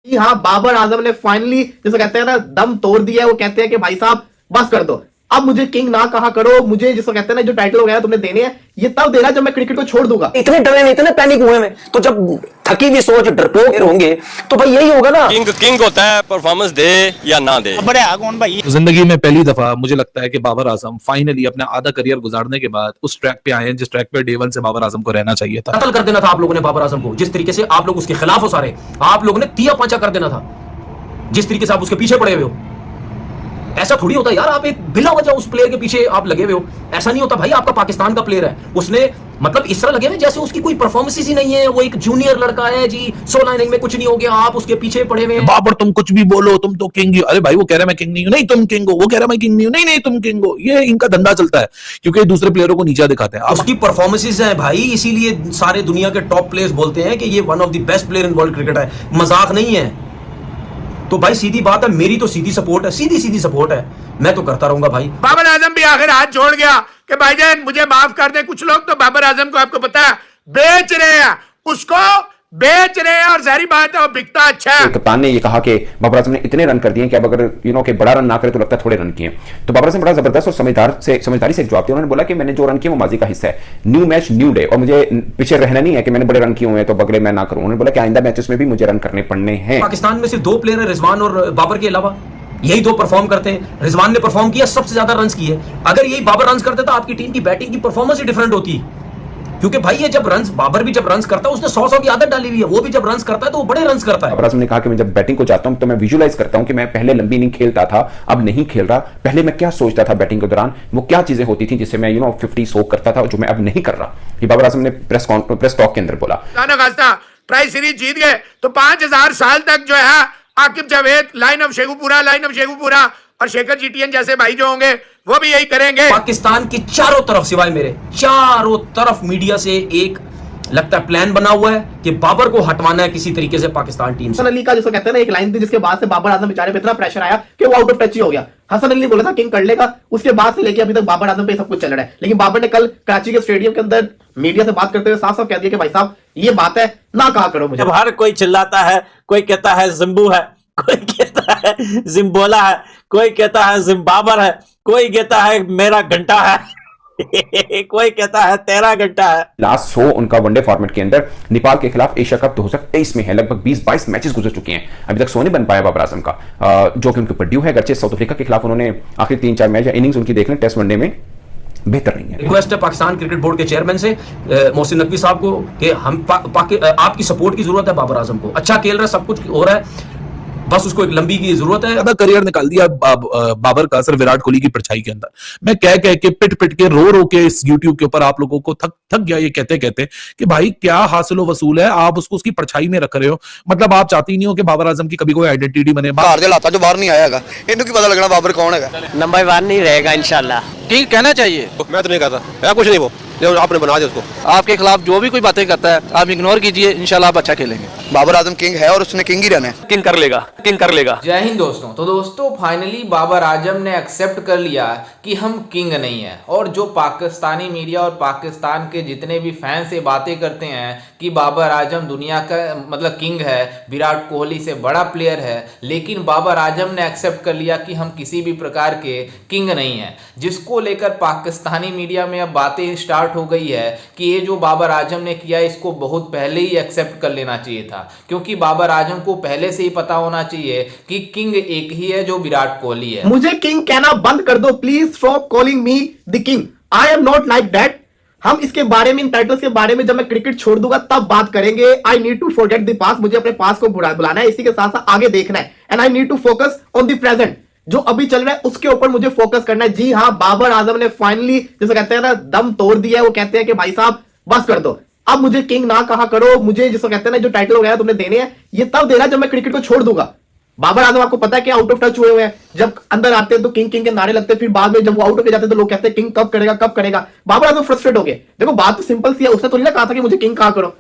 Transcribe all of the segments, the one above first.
कि हाँ बाबर आजम ने फाइनली जैसे कहते हैं ना दम तोड़ दिया है। वो कहते हैं कि भाई साहब बस कर दो, अब मुझे किंग ना कहा करो, मुझे जिसको कहते हैं ना जो टाइटल वगैरह तुमने देने हैं ये तब देना जब मैं क्रिकेट को छोड़ दूंगा। इतने डरे में, इतने पैनिक हुए में, तो जब थकी हुई सोच डरपोक होंगे तो भाई यही होगा ना। किंग होता है, परफॉर्मेंस दे या ना दे। बड़े कौन भाई। जिंदगी में पहली दफा मुझे लगता है कि बाबर आजम फाइनली अपना आधा करियर गुजारने के बाद उस ट्रैक पे आए हैं जिस ट्रैक पे डे वन से बाबर आजम को रहना चाहिए था। कत्ल कर देना था आप लोगों ने बाबर आजम को, जिस तरीके से आप लोग उसके खिलाफ हो सारे, आप लोगों ने तिया पांचा कर देना था, जिस तरीके से आप उसके पीछे पड़े हुए हो। ऐसा थोड़ी होता यार, आप एक बिला वजह उस प्लेयर के पीछे आप लगे हुए हो, ऐसा नहीं होता भाई। आपका पाकिस्तान का प्लेयर है, उसने मतलब इस तरह लगे हुए जैसे उसकी कोई परफॉर्मेंस ही नहीं है, वो एक जूनियर लड़का है जी, 16 इनिंग में कुछ नहीं हो गया, आप उसके पीछे पड़े हुए। बाबर तुम कुछ भी बोलो, तुम तो किंग हो। अरे भाई वो कह रहा है मैं किंग नहीं हूं, नहीं तुम किंग हो। वो कह रहा है मैं किंग नहीं हूं, नहीं नहीं तुम किंग हो। ये इनका धंधा चलता है क्योंकि दूसरे प्लेयरों को नीचा दिखाते हैं। उसकी परफॉर्मेंसेस है भाई, इसीलिए सारे दुनिया के टॉप प्लेयर्स बोलते हैं कि ये one of the best player in world cricket है, मजाक नहीं है। तो भाई सीधी बात है, मेरी तो सीधी सपोर्ट है, सीधी सपोर्ट है, मैं तो करता रहूंगा भाई। बाबर आजम भी आखिर हाथ छोड़ गया कि भाईजान मुझे माफ कर दे। कुछ लोग तो बाबर आजम को आपको पता है बेच रहे हैं, उसको बेच रहे हैं, और सारी बात है वो बिकता अच्छा है। कप्तान ने ये कहा कि बाबर आजम ने इतने रन कर दिए कि अब अगर कि बड़ा रन ना करे तो लगता है थोड़े रन किए। तो बाबर आजम बड़ा जबरदस्त और समझदारी से एक जवाब दिया। उन्होंने बोला कि मैंने जो रन किए वो माजी का हिस्सा है, न्यू मैच न्यू डे, और मुझे पीछे रहना नहीं है कि मैंने बड़े रन किए हुए हैं तो बगले मैं ना करूं। उन्होंने बोला कि आइंदा मैचेस में भी मुझे रन करने पड़ने हैं। पाकिस्तान में सिर्फ 2 प्लेयर है, रिजवान और बाबर के अलावा, यही 2 परफॉर्म करते हैं। रिजवान ने परफॉर्म किया, सबसे ज्यादा रन किए। अगर यही बाबर रन करते तो आपकी टीम की बैटिंग की परफॉर्मेंस ही डिफरेंट होती, क्योंकि भाई ये जब रन्स, बाबर भी जब रन्स करता है उसने 100 की आदत डाली हुई है, वो भी जब रन्स करता है तो वो बड़े रन्स करता है। बाबर आजम ने कहा कि मैं जब बैटिंग को जाता हूं तो मैं विजुअलाइज करता हूं कि मैं पहले लंबी इनिंग खेलता था, अब नहीं खेल रहा। पहले मैं क्या सोचता था बैटिंग के दौरान, वो क्या चीजें होती थी जिससे मैं 50 सोक करता था, जो मैं अब नहीं कर रहा। ये बाबर आजम ने प्रेस टॉक के अंदर बोला। ट्राई सीरीज जीत गए तो 5000 साल तक जो है आकिब जावेद, लाइन ऑफ शेखुपुरा और शेखर जीटीएन जैसे भाई जो होंगे वो भी यही करेंगे। पाकिस्तान की चारों तरफ, सिवाय मेरे, चारों तरफ मीडिया से एक लगता है प्लान बना हुआ है कि बाबर को हटवाना है किसी तरीके से पाकिस्तान टीम से। हसन अली का जिसको कहते हैं ना एक लाइन थी जिसके बाद से बाबर आजम बेचारे पे इतना प्रेशर आया कि वो आउट ऑफ टच ही हो गया। हसन अली ने बोला था किंग कर लेगा, उसके बाद से लेके अभी तक बाबर आजम पे सब कुछ चल रहा है। लेकिन बाबर ने कल कराची के स्टेडियम के अंदर मीडिया से बात करते हुए साफ साफ कह दिया कि भाई साहब ये बात है ना कहा करो मुझे। जब हर कोई चिल्लाता है, कोई कहता है जिम्बू है, कोई कहता है जिम्बोला है, कोई कहता है जिम्बाबर है, कोई कहता है मेरा घंटा है कोई कहता है 13 घंटा है। लास्ट 100 उनका वनडे फॉर्मेट के अंदर नेपाल के खिलाफ एशिया कप 2023 में है। लगभग 20-22 मैचेस गुजर चुके हैं, अभी तक 100 नहीं बन पाया बाबर आजम का, जो कि उनके ऊपर ड्यू है। अगरचे साउथ अफ्रीका के खिलाफ उन्होंने आखिरी 3-4 मैच या इनिंग्स उनकी देख लें टेस्ट वनडे में बेहतर नहीं है। रिक्वेस्ट है पाकिस्तान क्रिकेट बोर्ड के चेयरमैन से, मोहसिन नकवी साहब को, कि हम आपकी सपोर्ट की जरूरत है। बाबर आजम को अच्छा खेल रहा है, सब कुछ हो रहा है, बस उसको एक लंबी की जरूरत है। ज्यादा करियर निकाल दिया बाबर का सिर्फ विराट कोहली की परछाई के अंदर। मैं कह के पिट के रो के इस यूट्यूब के ऊपर आप लोगों को थक गया ये कहते कि भाई क्या हासिल वसूल है, आप उसको उसकी परछाई में रख रहे हो। मतलब आप चाहती नहीं हो कि बाबर आजम की कभी कोई आइडेंटिटी बने। बाहर जो बाहर नहीं आएगा इन्हों की पता लगना बाबर कौन है। नंबर 1 नहीं रहेगा इंशाल्लाह। किंग कहना चाहिए, मैं तो नहीं कहता या कुछ नहीं, वो आपने बना दिया उसको। आपके खिलाफ जो भी कोई बातें करता है आप इग्नोर कीजिए, इंशाल्लाह आप अच्छा खेलेंगे। बाबर आजम किंग है और उसने किंग ही रहना है। किंग कर लेगा। जय हिंद दोस्तों। तो दोस्तों फाइनली बाबर आजम ने एक्सेप्ट कर लिया कि हम किंग नहीं है, और जो पाकिस्तानी मीडिया और पाकिस्तान के जितने भी फैन से बातें करते हैं कि बाबर आजम दुनिया का मतलब किंग है, विराट कोहली से बड़ा प्लेयर है, लेकिन बाबर आजम ने एक्सेप्ट कर लिया कि हम किसी भी प्रकार के किंग नहीं है, जिसको लेकर पाकिस्तानी मीडिया में अब बातें स्टार्ट हो गई है कि ये जो बाबर आजम ने किया इसको बहुत पहले ही एक्सेप्ट कर लेना चाहिए था, क्योंकि बाबर आजम को पहले से ही पता होना चाहिए कि किंग एक ही है जो विराट कोहली है। मुझे किंग कहना बंद कर दो please, stop calling me the king, I am not like that. हम इसके बारे में, इन टाइटल्स के बारे में जब मैं क्रिकेट छोड़ दूंगा तब बात करेंगे। I need to forget the past, मुझे अपने पास्ट को बुलाना है, इसी के साथ साथ आगे देखना है। And I need to focus on the present, जो अभी चल रहा है उसके ऊपर मुझे फोकस करना है। जी हाँ, बाबर आजम ने फाइनली जैसे कहते हैं ना दम तोड़ दिया है। वो कहते हैं कि भाई साहब बस कर दो, अब मुझे किंग ना कहा करो, मुझे जिसको कहते हैं ना जो टाइटल वगैरह तुमने देने हैं ये तब देना जब मैं क्रिकेट को छोड़ दूंगा। बाबर आजम आपको पता है कि आउट ऑफ टच हुए हुए हैं, जब अंदर आते हैं तो किंग किंग के नारे लगते हैं, फिर बाद में जब वो आउट होके जाते हैं तो लोग कहते हैं किंग कब करेगा। बाबर आजम फ्रस्ट्रेट हो गए। देखो बात तो सिंपल सी है, उसने तो नहीं कहा था कि मुझे किंग कहा करो,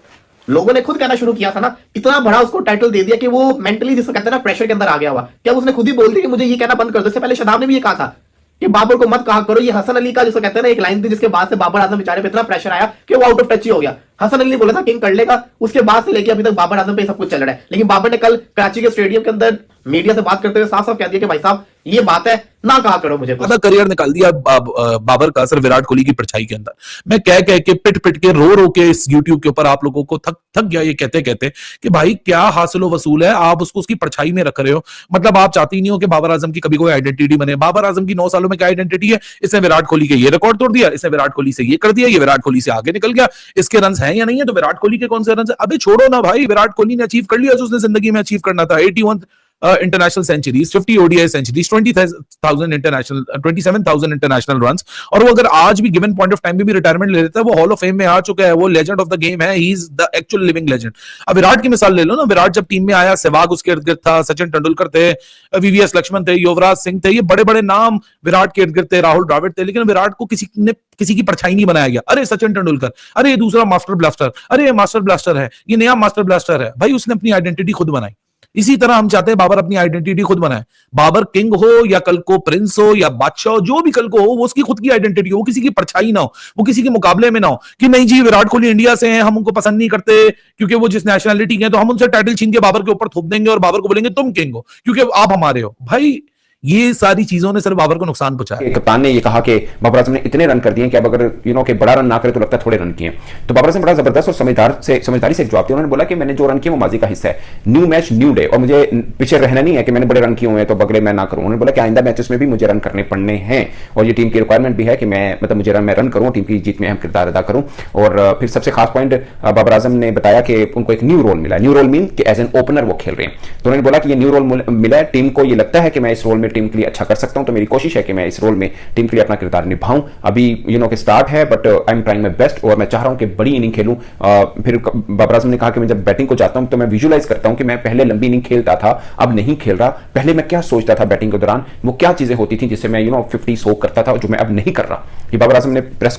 लोगों ने खुद कहना शुरू किया था ना, इतना बड़ा उसको टाइटल दे दिया कि वो मेंटली जिसको कहते हैं ना प्रेशर के अंदर आ गया हुआ। क्या उसने खुद ही बोल दिया कि मुझे ये कहना बंद कर दो। इससे पहले शदाब ने भी ये कहा था कि बाबर को मत कहा करो। ये हसन अली का जिसको कहते हैं ना एक लाइन थी जिसके बाद से बाबर आजम बेचारे पे इतना प्रेशर आया कि वो आउट ऑफ टच ही हो गया। हसन अली ने बोला था किंग कर लेगा, उसके बाद से लेके अभी तक बाबर आजम पे सब कुछ चल रहा है। लेकिन बाबर ने कल कराची के स्टेडियम के अंदर मीडिया से बात करते हुए साफ साफ कह दिया कि भाई साहब ये बात है, ना कहा करो मुझे। आधा करियर निकाल दिया बाबर का असर विराट कोहली की परछाई के अंदर। मैं कह कह के पिट पिट के रो रो के इस यूट्यूब के ऊपर आप लोगों को थक गया ये कहते कहते कि भाई क्या हासिल वसूल है, आप उसको उसकी परछाई में रख रहे हो। मतलब आप चाहती नहीं हो कि बाबर आजम की कभी कोई आइडेंटिटी बने। बाबर आजम की 9 सालों में क्या आइडेंटिटी है? इसने विराट कोहली के ये रिकॉर्ड तोड़ दिया, इसने विराट कोहली से ये कर दिया, ये विराट कोहली से आगे निकल गया, इसके रन हैं या नहीं है, तो विराट कोहली के कौन से रन है? अबे छोड़ो ना भाई, विराट कोहली ने अचीव कर लिया जो उसने जिंदगी में अचीव करना था। 81 international centuries, 50 ODI centuries, 27,000 international runs. और वो अगर आज भी गिवन पॉइंट ऑफ टाइम भी रिटायरमेंट ले लेता है, वो हॉल ऑफ फेम में आ चुका है, वो लेजेंड ऑफ द गेम है, he is the actual living legend. अब विराट की मिसाल ले लो ना, विराट जब टीम में आया, सहवाग उसके इर्द गिर्द था, सचिन तेंदुलकर थे, वीवीएस लक्ष्मण थे, युवराज सिंह थे, ये बड़े बड़े नाम विराट के इर्द गिर्द थे, राहुल द्रविड़ थे, लेकिन विराट को किसी की परछाई नहीं बनाया गया। अरे सचिन तेंदुलकर, अरे ये दूसरा मास्टर ब्लास्टर, अरे ये मास्टर ब्लास्टर है, ये नया मास्टर ब्लास्टर है। भाई उसने अपनी आइडेंटिटी खुद बनाई। इसी तरह हम चाहते हैं बाबर अपनी आइडेंटिटी खुद बनाए। बाबर किंग हो या कल को प्रिंस हो या बादशाह हो, जो भी कल को हो, वो उसकी खुद की आइडेंटिटी हो, वो किसी की परछाई ना हो, वो किसी के मुकाबले में ना हो कि नहीं जी विराट कोहली इंडिया से हैं, हम उनको पसंद नहीं करते क्योंकि वो जिस नेशनलिटी के हैं, तो हम उनसे टाइटल छीन के बाबर के ऊपर थोप देंगे और बाबर को बोलेंगे तुम किंग हो क्योंकि आप हमारे हो। भाई ये सारी चीजों ने सिर्फ बाबर को नुकसान पहुंचाया। कप्तान ने ये कहा कि बाबर आजम ने इतने रन कर दिए कि अब अगर कि बड़ा रन ना करे तो लगता है थोड़े रन किए। तो बाबर आजम बड़ा जबरदस्त और समझदारी से एक जवाब दिया। उन्होंने बोला कि मैंने जो रन किए वो माजी का हिस्सा है, न्यू मैच न्यू डे, और मुझे पीछे रहना नहीं है कि मैंने बड़े रन किए हुए हैं तो बगले मैं ना करूं। उन्होंने बोला कि आइंदा मैचेस में भी मुझे रन करने पड़ने हैं और ये टीम की रिक्वायरमेंट भी है कि मैं मैं रन करूं, टीम की जीत में अहम किरदार अदा करूं। और फिर सबसे खास पॉइंट बाबर आजम ने बताया कि उनको एक न्यू रोल मिला। न्यू रोल मीन कि एज एन ओपनर वो खेल रहे हैं। तो उन्होंने बोला कि ये न्यू रोल मिला है, टीम को ये लगता है कि मैं इस रोल में टीम के लिए अच्छा कर सकता हूं, तो मेरी कोशिश है कि मैं इस रोल में टीम के लिए अपना किरदार निभाऊं। अभी के स्टार्ट है but I am trying my best और मैं चाह रहा हूं कि बड़ी इनिंग खेलूं। फिर बाबर आजम ने कहा कि मैं जब बैटिंग को जाता हूं तो मैं विजुअलाइज करता हूं कि मैं पहले लंबी इनिंग खेलता था, अब नहीं खेल रहा। पहले मैं क्या सोचता था बैटिंग के दौरान, वो क्या चीजें होती थी जिससे मैं 50 सोक करता था जो मैं अब नहीं कर रहा। ये बाबर आजम ने प्रेस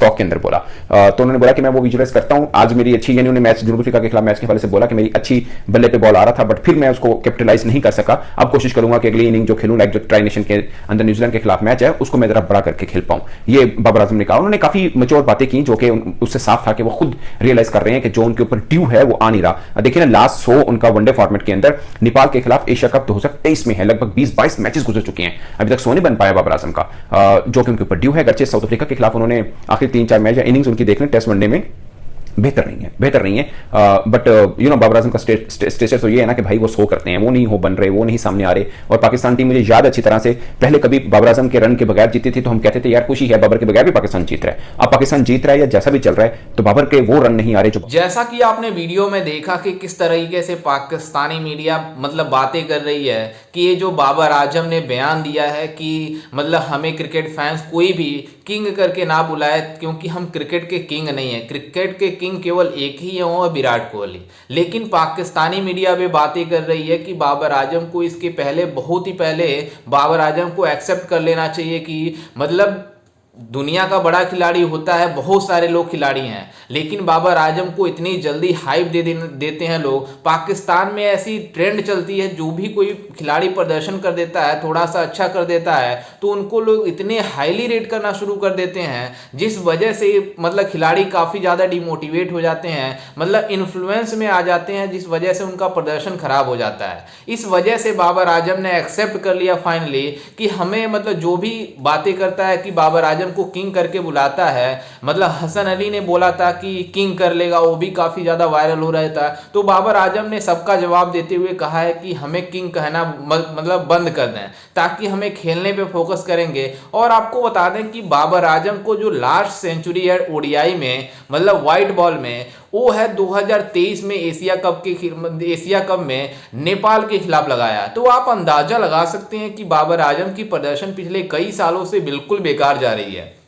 टॉक के अंदर बोला। तो उन्होंने बोला कि मैं वो विजुअलाइज करता हूं। आज मेरी अच्छी उन्होंने मैच जनूबी अफ्रीका के खिलाफ मैच के हवाले से बोला कि मेरी अच्छी बल्ले पे बॉल आ रहा था बट फिर मैं उसको कैपिटलाइज नहीं कर सका। अब कोशिश करूंगा कि अगली इनिंग जो खेलूं लाइक जो ट्राई नेशन के अंदर न्यूजीलैंड के खिलाफ मैच है उसको मैं जरा बड़ा करके खेल पाऊं। ये बाबर आजम ने कहा। उन्होंने काफी मैच्योर बातें की जो कि उससे साफ था कि वो खुद रियलाइज कर रहे हैं कि जो उनके ऊपर ड्यू है वो आ नहीं रहा। देखिए ना लास्ट 100 उनका वनडे फॉर्मेट के अंदर नेपाल के खिलाफ एशिया कप 2023 में है, लगभग 20-22 मैचेस गुजर चुके हैं, अभी तक 100 नहीं बन पाया बाबर आजम का, जो कि उनके ऊपर ड्यू है। गरचे साउथ अफ्रीका के खिलाफ उन्होंने आखिर 3-4 मैच इनिंग्स उनकी देख लें टेस्ट वनडे में बेहतर नहीं है बट बाबर आजम का स्टेटस तो ये है ना कि भाई वो 100 करते हैं, वो नहीं बन रहे, वो नहीं सामने आ रहे। और पाकिस्तान टीम मुझे याद अच्छी तरह से पहले कभी बाबर आजम के रन के बगैर जीती थी तो हम कहते थे यार खुशी है बाबर के बगैर भी पाकिस्तान जीत रहा है। अब पाकिस्तान जीत रहा है या जैसा भी चल रहा है तो बाबर के वो रन नहीं आ रहे जो। जैसा कि आपने वीडियो में देखा कि किस तरीके से पाकिस्तानी मीडिया मतलब बातें कर रही है कि ये जो बाबर आजम ने बयान दिया है कि मतलब हमें क्रिकेट फैंस कोई भी किंग करके ना बुलाए क्योंकि हम क्रिकेट के किंग नहीं है, क्रिकेट के किंग केवल एक ही है वो विराट कोहली। लेकिन पाकिस्तानी मीडिया भी बातें कर रही है कि बाबर आजम को इसके पहले बहुत ही पहले बाबर आजम को एक्सेप्ट कर लेना चाहिए कि मतलब दुनिया का बड़ा खिलाड़ी होता है, बहुत सारे लोग खिलाड़ी हैं लेकिन बाबर आजम को इतनी जल्दी हाइप देते हैं लोग। पाकिस्तान में ऐसी ट्रेंड चलती है जो भी कोई खिलाड़ी प्रदर्शन कर देता है, थोड़ा सा अच्छा कर देता है तो उनको लोग इतने हाईली रेट करना शुरू कर देते हैं जिस वजह से मतलब खिलाड़ी काफ़ी ज़्यादा डिमोटिवेट हो जाते हैं, मतलब इन्फ्लुएंस में आ जाते हैं जिस वजह से उनका प्रदर्शन खराब हो जाता है। इस वजह से बाबर आजम ने एक्सेप्ट कर लिया फाइनली कि हमें मतलब जो भी बातें करता है कि बाबर आजम को किंग करके बुलाता है, मतलब हसन अली ने बोला था कि किंग कर लेगा, वो भी काफी ज्यादा वायरल हो रहा था। तो बाबर आजम ने सबका जवाब देते हुए कहा है कि हमें किंग कहना मतलब बंद कर दें ताकि हमें खेलने पे फोकस करेंगे। और आपको बता दें कि बाबर आजम को जो लास्ट सेंचुरी है ओडीआई में मतलब व्हाइट बॉल में वो है 2023 में एशिया कप में नेपाल के खिलाफ लगाया। तो आप अंदाजा लगा सकते हैं कि बाबर आजम की प्रदर्शन पिछले कई सालों से बिल्कुल बेकार जा रही है।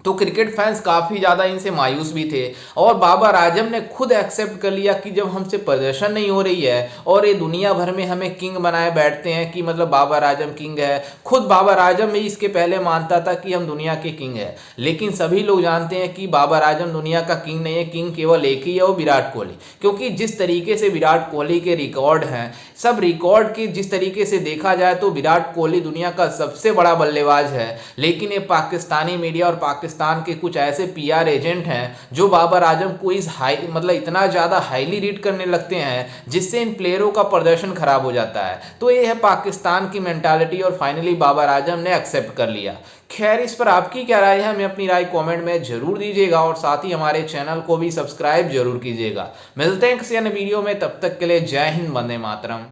तो क्रिकेट फैंस काफ़ी ज़्यादा इनसे मायूस भी थे और बाबर आजम ने खुद एक्सेप्ट कर लिया कि जब हमसे प्रदर्शन नहीं हो रही है और ये दुनिया भर में हमें किंग बनाए बैठते हैं कि मतलब बाबर आजम किंग है। खुद बाबर आजम भी इसके पहले मानता था कि हम दुनिया के किंग है, लेकिन सभी लोग जानते हैं कि बाबर आजम दुनिया का किंग नहीं है, किंग केवल एक ही है, वो विराट कोहली। क्योंकि जिस तरीके से विराट कोहली के रिकॉर्ड हैं, सब रिकॉर्ड के जिस तरीके से देखा जाए तो विराट कोहली दुनिया का सबसे बड़ा बल्लेबाज है, लेकिन ये पाकिस्तानी मीडिया और पाकिस्तान के कुछ ऐसे पीआर एजेंट हैं जो बाबर आजम को इस मतलब इतना ज़्यादा हाईली रेट करने लगते हैं जिससे इन प्लेयरों का प्रदर्शन खराब हो जाता है। तो ये है पाकिस्तान की मेंटालिटी और फाइनली बाबर आजम ने एक्सेप्ट कर लिया। खैर, इस पर आपकी क्या राय है, हमें अपनी राय कमेंट में जरूर दीजिएगा और साथ ही हमारे चैनल को भी सब्सक्राइब जरूर कीजिएगा। मिलते हैं किसी अन्य वीडियो में, तब तक के लिए जय हिंद, वंदे मातरम।